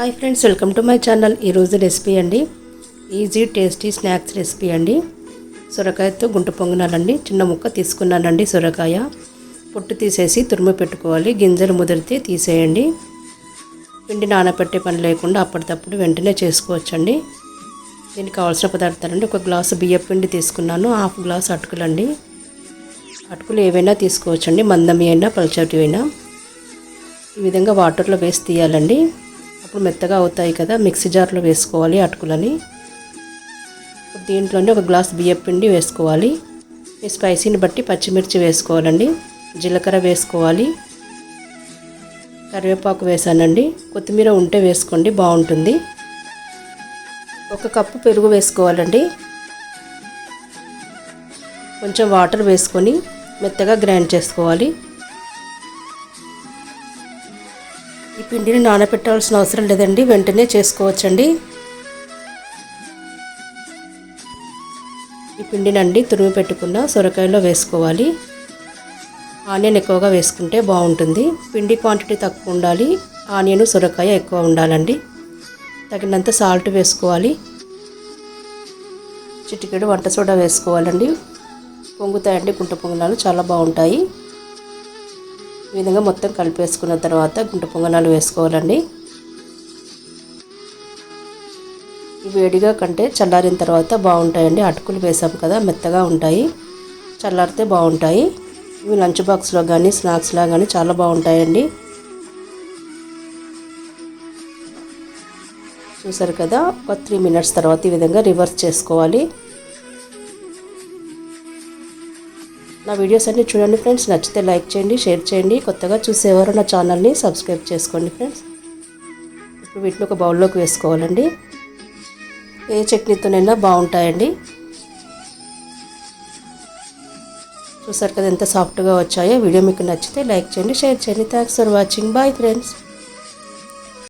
Hi friends, welcome to my channel. ఈరోజు recipe అండి, easy tasty snacks recipe అండి. సొరకాయతో గుంట పొంగనాలండి. చిన్న ముక్క తీసుకున్నానండి. సొరకాయ పొట్టు తీసేసి తురుము పెట్టుకోవాలి. గింజలు ముదిరితే తీసేయండి. పిండి నానబెట్టే పని లేకుండా అప్పటికప్పుడు వెంటనే చేసుకోవచ్చండి. దీనికి కావాల్సిన పదార్థాలండి: ఒక గ్లాసు బియ్యం పిండి తీసుకున్నాను, హాఫ్ గ్లాస్ అటుకులండి. అటుకులు ఏవైనా తీసుకోవచ్చండి, మందమి అయినా పల్చటి అయినా. ఈ విధంగా వాటర్లో వేసి తీయాలండి. అప్పుడు మెత్తగా అవుతాయి కదా. మిక్సీ జార్లో వేసుకోవాలి అటుకులని. దీంట్లోనే ఒక గ్లాస్ బియ్యం పిండి వేసుకోవాలి. మీ స్పైసీని బట్టి పచ్చిమిర్చి వేసుకోవాలండి. జీలకర్ర వేసుకోవాలి. కరివేపాకు వేసానండి. కొత్తిమీర ఉంటే వేసుకోండి, బాగుంటుంది. ఒక కప్పు పెరుగు వేసుకోవాలండి. కొంచెం వాటర్ వేసుకొని మెత్తగా గ్రైండ్ చేసుకోవాలి. ఈ పిండిని నానబెట్టాల్సిన అవసరం లేదండి, వెంటనే చేసుకోవచ్చండి. ఈ పిండినండి తురిమి పెట్టుకున్న సొరకాయలో వేసుకోవాలి. ఆనియన్ ఎక్కువగా వేసుకుంటే బాగుంటుంది. పిండి క్వాంటిటీ తక్కువ ఉండాలి, ఆనియన్ సొరకాయ ఎక్కువ ఉండాలండి. తగినంత సాల్ట్ వేసుకోవాలి. చిటికెడు వంట సోడా వేసుకోవాలండి. పొంగుతాయండి గుంట పొంగనాలు, చాలా బాగుంటాయి. ఈ విధంగా మొత్తం కలిపేసుకున్న తర్వాత గుంట పొంగనాలు వేసుకోవాలండి. వేడిగా కంటే చల్లారిన తర్వాత బాగుంటాయండి. అటుకులు వేసాం కదా, మెత్తగా ఉంటాయి. చల్లారితే బాగుంటాయి. ఇవి లంచ్ బాక్స్లో కానీ స్నాక్స్లో కానీ చాలా బాగుంటాయండి. చూసారు కదా, ఒక 3 మినిట్స్ తర్వాత ఈ విధంగా రివర్స్ చేసుకోవాలి. నా వీడియోస్ అన్నీ చూడండి ఫ్రెండ్స్. నచ్చితే లైక్ చేయండి, షేర్ చేయండి. కొత్తగా చూసేవారు నా ఛానల్ని సబ్స్క్రైబ్ చేసుకోండి ఫ్రెండ్స్. ఇప్పుడు వీటిని ఒక బౌల్లోకి వేసుకోవాలండి. ఏ చట్నీతోనైనా బాగుంటాయండి. చూసారు కదా ఎంత సాఫ్ట్గా వచ్చాయో. వీడియో మీకు నచ్చితే లైక్ చేయండి, షేర్ చేయండి. Thanks for watching. Bye friends.